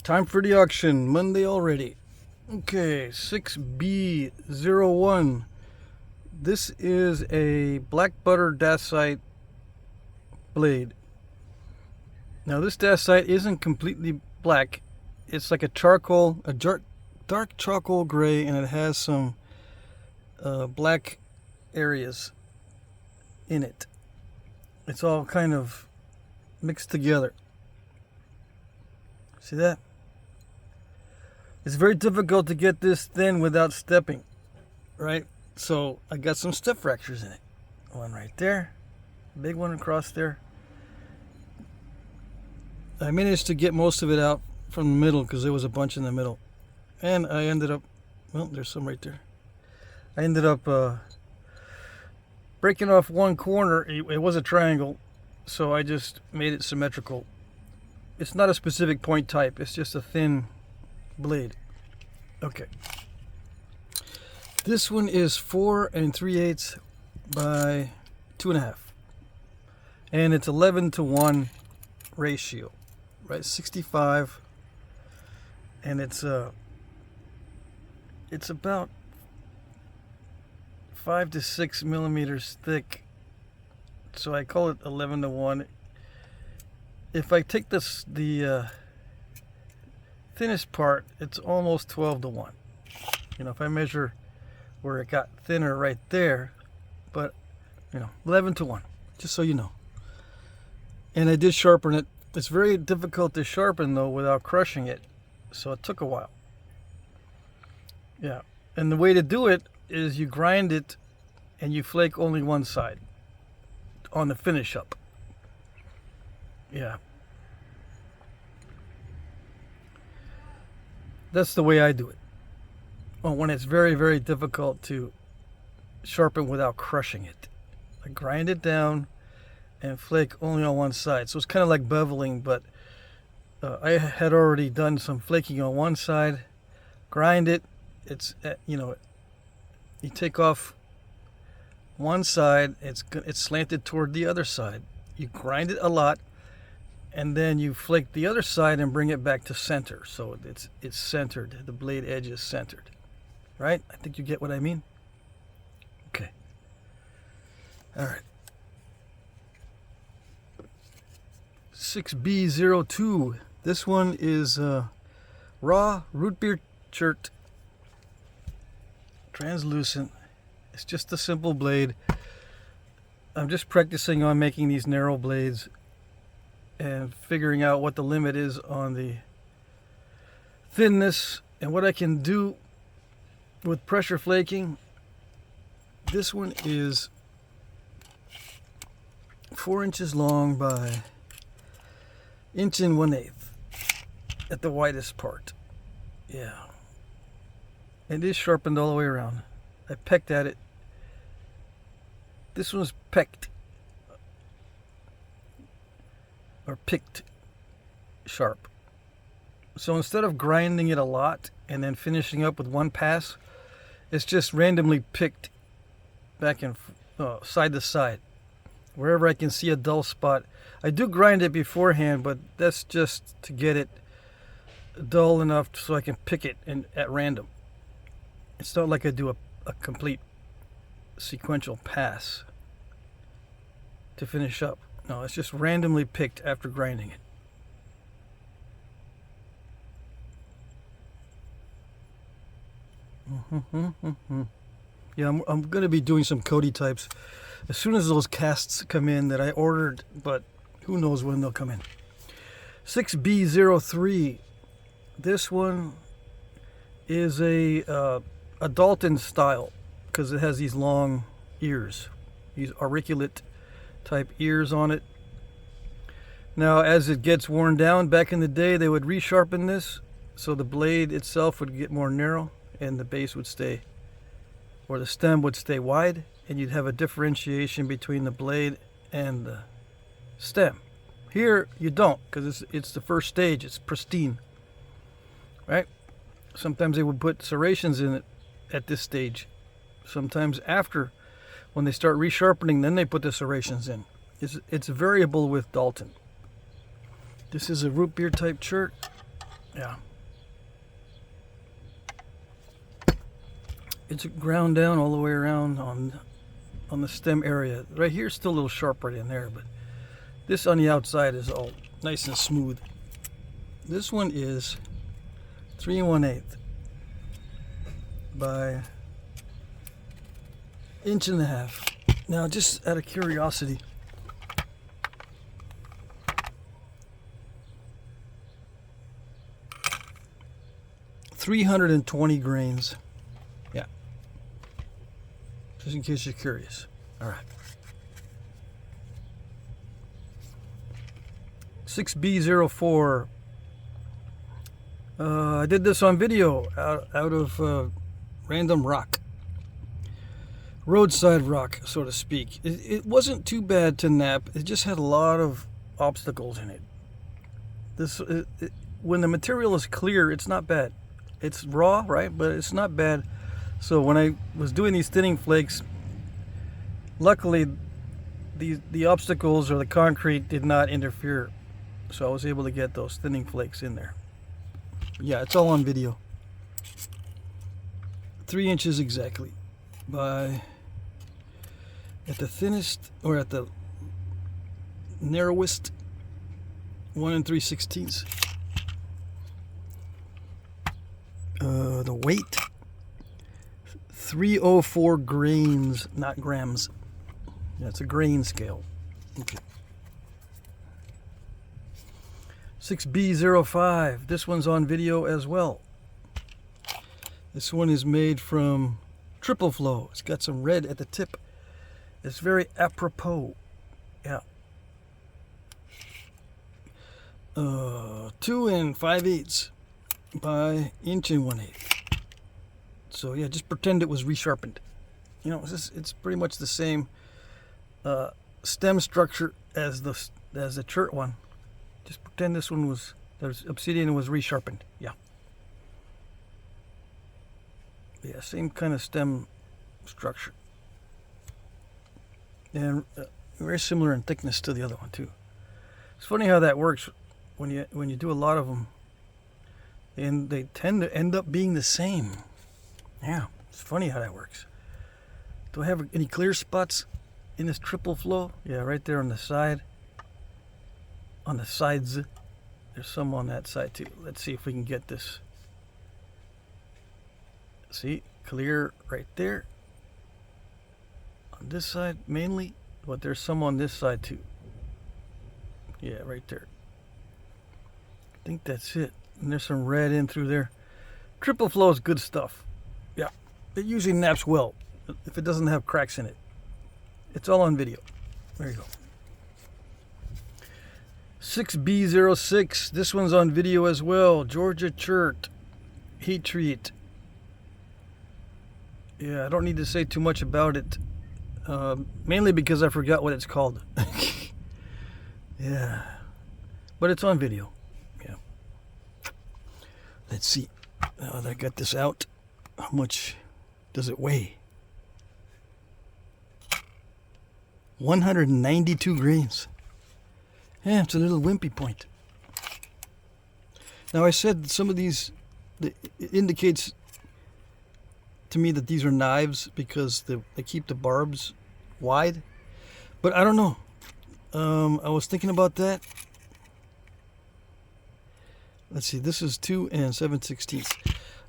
Time for the auction, Monday already. Okay, 6B01. This is a black butter dacite blade. Now this dacite isn't completely black. It's like a charcoal, dark charcoal gray, and it has some black areas in it. It's all kind of mixed together. See that? It's very difficult to get this thin without stepping, right? So I got some step fractures in it. One right there, big one across there. I managed to get most of it out from the middle because there was a bunch in the middle. And I ended up, well, there's some right there. I ended up breaking off one corner. It was a triangle, so I just made it symmetrical. It's not a specific point type, it's just a thin blade. Okay. This one is 4 3/8 by 2.5. And it's 11:1 ratio, right? 65. And it's about 5 to 6 millimeters thick. So I call it 11:1. If I take the thinnest part, it's almost 12:1. You know, if I measure where it got thinner right there, but 11:1, just so you know. And I did sharpen it. It's very difficult to sharpen though without crushing it, so it took a while. Yeah, and the way to do it is you grind it and you flake only one side on the finish up. Yeah. That's the way I do it. Well, when it's very, very difficult to sharpen without crushing it. I grind it down and flake only on one side. So it's kind of like beveling, but I had already done some flaking on one side. Grind it. It's, you take off one side, it's slanted toward the other side. You grind it a lot, and then you flake the other side and bring it back to center. So it's centered. The blade edge is centered. Right? I think you get what I mean. Okay. All right. 6B02. This one is raw root beer shirt. Translucent. It's just a simple blade. I'm just practicing on making these narrow blades and figuring out what the limit is on the thinness and what I can do with pressure flaking. This one is 4 inches long by 1 1/8 at the widest part. Yeah. It is sharpened all the way around. I pecked at it. This one's pecked or picked sharp. So instead of grinding it a lot and then finishing up with one pass, it's just randomly picked back and side to side. Wherever I can see a dull spot. I do grind it beforehand, but that's just to get it dull enough so I can pick it at random. It's not like I do a complete sequential pass to finish up. No, it's just randomly picked after grinding it. Yeah, I'm going to be doing some Cody types as soon as those casts come in that I ordered, but who knows when they'll come in. 6B03. This one is a Dalton style because it has these long ears, these auriculate type ears on it. Now as it gets worn down, back in the day they would resharpen this so the blade itself would get more narrow and the base would stay, or the stem would stay wide, and you'd have a differentiation between the blade and the stem. Here you don't, because it's the first stage, it's pristine, right? Sometimes they would put serrations in it at this stage. Sometimes after, when they start resharpening, then they put the serrations in. It's variable with Dalton. This is a root beer type shirt, Yeah. It's ground down all the way around on the stem area. Right here, it's still a little sharp right in there, but this on the outside is all nice and smooth. This one is 3 1/8 by 1.5 inches. Now, just out of curiosity, $320 grains. Yeah. Just in case you're curious. All right. 6B04. I did this on video out of random rock. Roadside rock, so to speak. It wasn't too bad to nap. It just had a lot of obstacles in it. When the material is clear, it's not bad. It's raw, right? But it's not bad. So when I was doing these thinning flakes, luckily the obstacles or the concrete did not interfere. So I was able to get those thinning flakes in there. Yeah, it's all on video. 3 inches exactly by, at the thinnest or at the narrowest, 1 3/16. The weight, 304 grains, not grams. Yeah, it's a grain scale. Okay. 6B05. This one's on video as well. This one is made from triple flow. It's got some red at the tip. It's very apropos. Yeah. 2 5/8 by 1 1/8. So yeah, just pretend it was resharpened. You know, it's pretty much the same stem structure as the chert one. Just pretend this one was, there's obsidian was resharpened. Yeah. Yeah, same kind of stem structure. And very similar in thickness to the other one too. It's funny how that works when you do a lot of them, and they tend to end up being the same. Yeah, it's funny how that works. Do I have any clear spots in this triple flow? Yeah, right there on the side. On the sides. There's some on that side too. Let's see if we can get this. See, clear right there. On this side mainly, but there's some on this side too. Yeah, right there. I think that's it. And there's some red in through there. Triple flow is good stuff. Yeah, it usually naps well if it doesn't have cracks in it. It's all on video. There you go. 6B06. This one's on video as well. Georgia chert. Heat treat. Yeah, I don't need to say too much about it. Mainly because I forgot what it's called. Yeah. But it's on video. Yeah. Let's see. Now that I got this out, how much does it weigh? 192 grains. Yeah, it's a little wimpy point. Now I said some of these, it indicates to me that these are knives because they keep the barbs wide. But I don't know. I was thinking about that. Let's see, this is 2 7/16.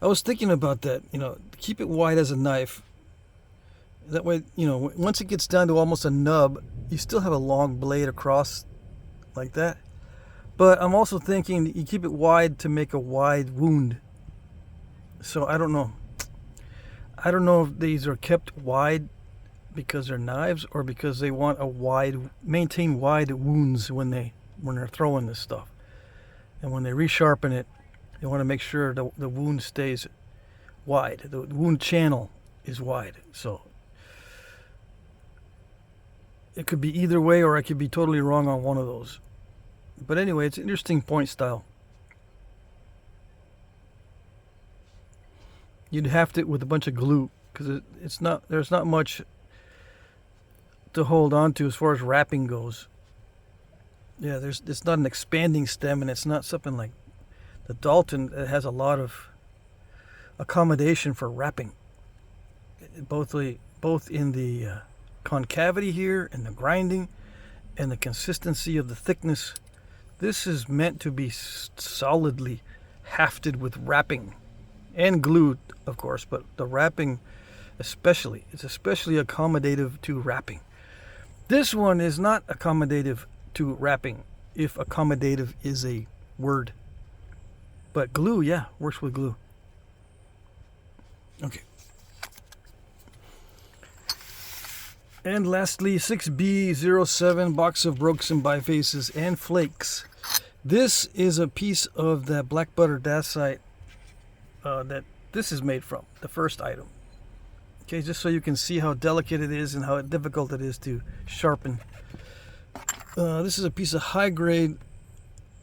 I was thinking about that, keep it wide as a knife. That way, once it gets down to almost a nub, you still have a long blade across like that. But I'm also thinking that you keep it wide to make a wide wound. So I don't know. I don't know if these are kept wide because they're knives or because they want maintain wide wounds when they're throwing this stuff. And when they resharpen it, they want to make sure the wound stays wide. The wound channel is wide. So it could be either way, or I could be totally wrong on one of those. But anyway, it's an interesting point style. You'd have to with a bunch of glue because there's not much to hold on to as far as wrapping goes. Yeah, it's not an expanding stem, and it's not something like The Dalton has a lot of accommodation for wrapping, both in the concavity here and the grinding and the consistency of the thickness. This is meant to be solidly hafted with wrapping and glued, of course, but the wrapping especially, it's especially accommodative to wrapping. This one is not accommodative to wrapping, if accommodative is a word. But glue, yeah, works with glue. Okay. And lastly, 6B07 box of Broken bifaces and flakes. This is a piece of that black butter dacite that this is made from, the first item. Okay, just so you can see how delicate it is and how difficult it is to sharpen. This is a piece of high-grade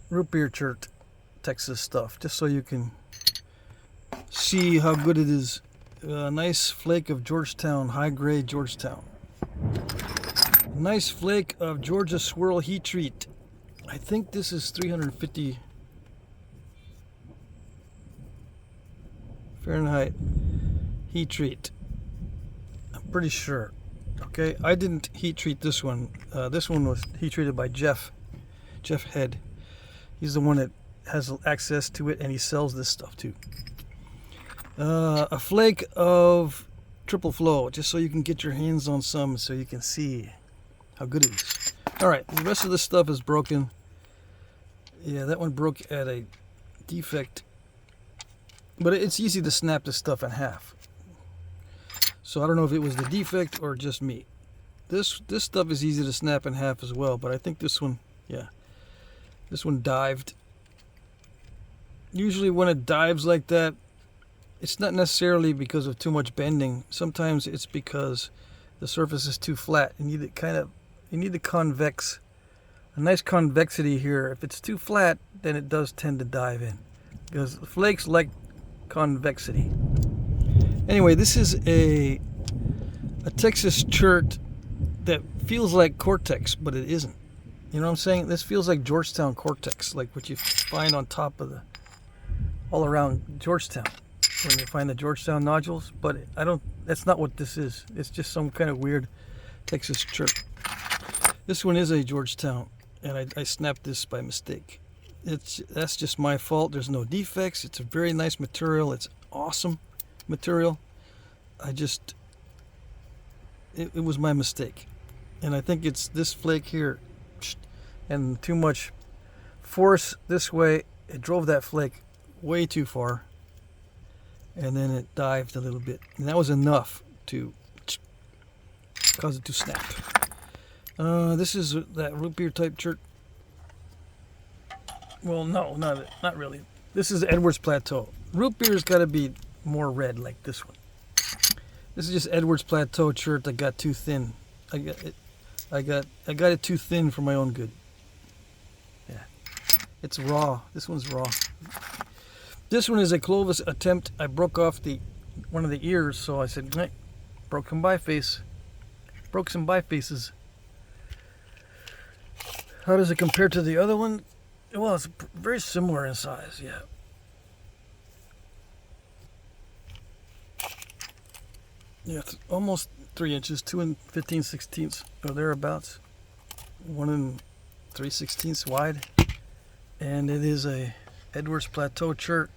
root beer chert Texas stuff, just so you can see how good it is. A nice flake of Georgetown, high-grade Georgetown. Nice flake of Georgia Swirl Heat Treat. I think this is 350 Fahrenheit heat treat. I'm pretty sure. Okay, I didn't heat treat this one. This one was heat treated by Jeff Head. He's the one that has access to it, and he sells this stuff too. A flake of triple flow, just so you can get your hands on some, so you can see how good it is. All right, the rest of this stuff is broken. Yeah, that one broke at a defect, but it's easy to snap this stuff in half. So I don't know if it was the defect or just me. This stuff is easy to snap in half as well, but I think this one, yeah, this one dived. Usually when it dives like that, it's not necessarily because of too much bending. Sometimes it's because the surface is too flat. You need to convex, a nice convexity here. If it's too flat, then it does tend to dive in, because the flakes like convexity. Anyway, this is a Texas chert that feels like Cortex, but it isn't. You know what I'm saying? This feels like Georgetown Cortex, like what you find on top of all around Georgetown, when you find the Georgetown nodules. But that's not what this is. It's just some kind of weird Texas chert. This one is a Georgetown, and I snapped this by mistake. That's just my fault. There's no defects. It's a very nice material. It's awesome material. It was my mistake, and I think it's this flake here, and too much force this way. It drove that flake way too far, and then it dived a little bit, and that was enough to cause it to snap. This is that root beer type chert. Well, no, not really. This is Edwards Plateau. Root beer's got to be more red, like this one. This is just Edwards Plateau chert that got too thin. I got it too thin for my own good. Yeah, it's raw. This one's raw. This one is a Clovis attempt. I broke off one of the ears, so I said, hey, broke some bifaces. How does it compare to the other one? Well, it's very similar in size, yeah. Yeah, it's almost 3 inches, 2 15/16 or thereabouts. 1 3/16 wide. And it is a Edwards Plateau chert.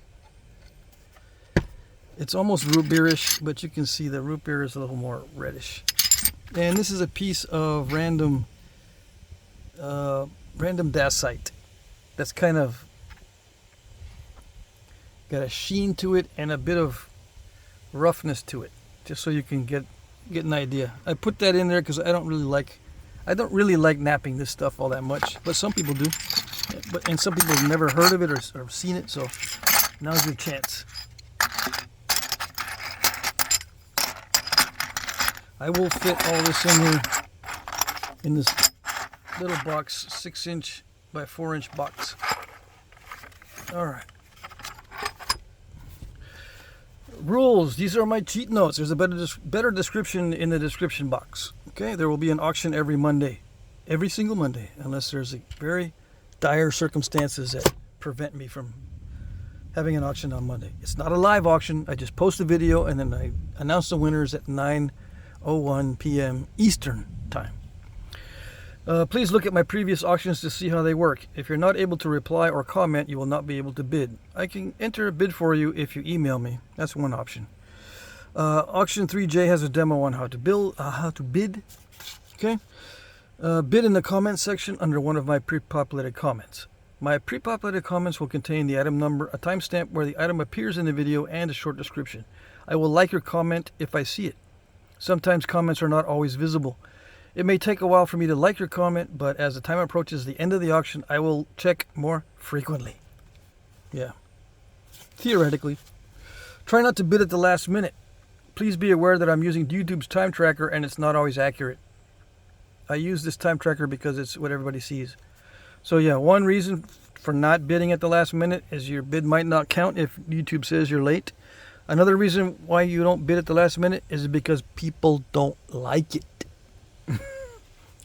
It's almost root beerish, but you can see the root beer is a little more reddish. And this is a piece of random dacite that's kind of got a sheen to it and a bit of roughness to it, just so you can get an idea. I put that in there because I don't really like napping this stuff all that much, but some people do. And some people have never heard of it or seen it, so now's your chance. I will fit all this in here in this little box, 6-inch by 4-inch box. All right. Rules. These are my cheat notes. There's a better description in the description box. Okay, there will be an auction every Monday, every single Monday, unless there's a very dire circumstances that prevent me from having an auction on Monday. It's not a live auction. I just post a video and then I announce the winners at 9:01 p.m. Eastern time. Please look at my previous auctions to see how they work. If you're not able to reply or comment, you will not be able to bid. I can enter a bid for you if you email me. That's one option. Auction 3J has a demo on how to bid. Okay. Bid in the comment section under one of my pre-populated comments. My pre-populated comments will contain the item number, a timestamp where the item appears in the video, and a short description. I will like your comment if I see it. Sometimes comments are not always visible. It may take a while for me to like your comment, but as the time approaches the end of the auction, I will check more frequently. Yeah. Theoretically. Try not to bid at the last minute. Please be aware that I'm using YouTube's time tracker and it's not always accurate. I use this time tracker because it's what everybody sees. So yeah, one reason for not bidding at the last minute is your bid might not count if YouTube says you're late. Another reason why you don't bid at the last minute is because people don't like it.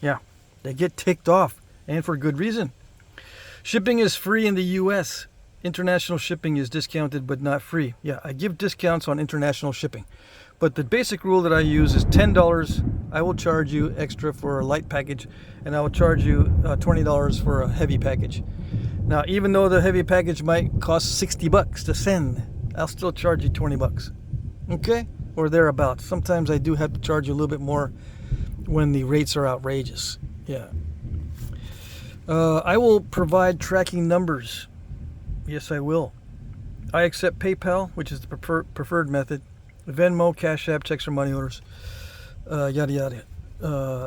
Yeah, they get ticked off, and for good reason. Shipping is free in the US. International shipping is discounted but not free. Yeah, I give discounts on international shipping. But the basic rule that I use is $10. I will charge you extra for a light package, and I will charge you $20 for a heavy package. Now, even though the heavy package might cost $60 to send, I'll still charge you $20. Okay? Or thereabouts. Sometimes I do have to charge you a little bit more when the rates are outrageous. Yeah. I will provide tracking numbers. Yes, I will. I accept PayPal, which is the preferred method. Venmo, Cash App, checks for money orders. Yada yada.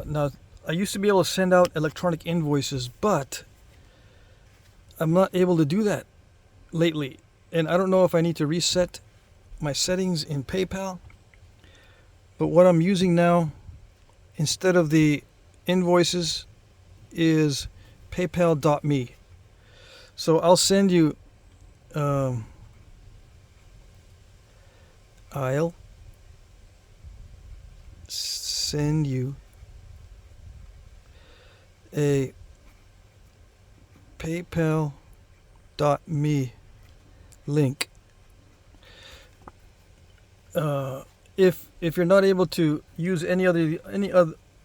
Now, I used to be able to send out electronic invoices, but I'm not able to do that lately. And I don't know if I need to reset my settings in PayPal. But what I'm using now, instead of the invoices, is paypal.me. So I'll send you I'll send you a paypal.me link. If you're not able to use any other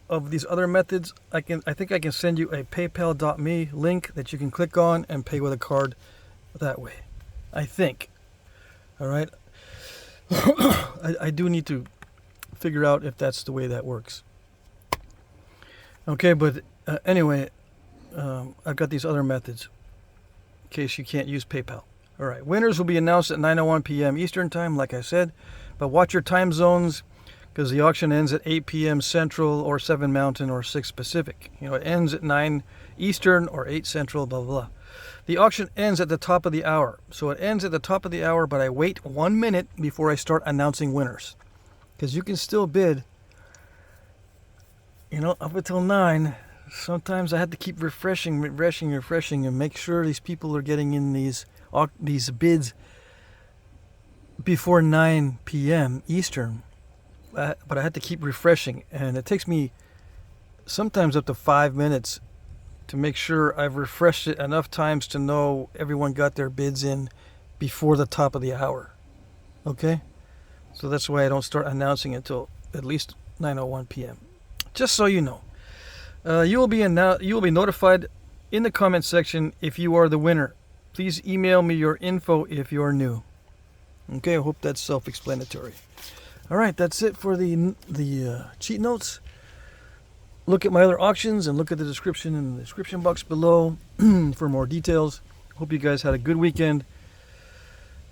of these other methods, I think I can send you a paypal.me link that you can click on and pay with a card that way. I think. All right. I do need to figure out if that's the way that works. Okay, but anyway, I've got these other methods in case you can't use PayPal. All right, winners will be announced at 9:01 p.m. Eastern time, like I said. But watch your time zones, because the auction ends at 8 p.m. Central or 7 Mountain or 6 Pacific. You know, it ends at 9 Eastern or 8 Central, blah, blah, blah. The auction ends at the top of the hour. So it ends at the top of the hour, but I wait 1 minute before I start announcing winners. Because you can still bid, you know, up until 9. Sometimes I have to keep refreshing, and make sure these people are getting in these bids before 9 p.m. Eastern. But I have to keep refreshing, and it takes me sometimes up to 5 minutes to make sure I've refreshed it enough times to know everyone got their bids in before the top of the hour. Okay? So that's why I don't start announcing until at least 9:01 p.m. Just so you know. You will be notified in the comment section if you are the winner. Please email me your info if you are new. Okay, I hope that's self-explanatory. All right, that's it for the cheat notes. Look at my other auctions and look at the description in the description box below for more details. Hope you guys had a good weekend.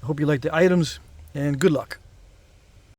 I hope you liked the items, and good luck.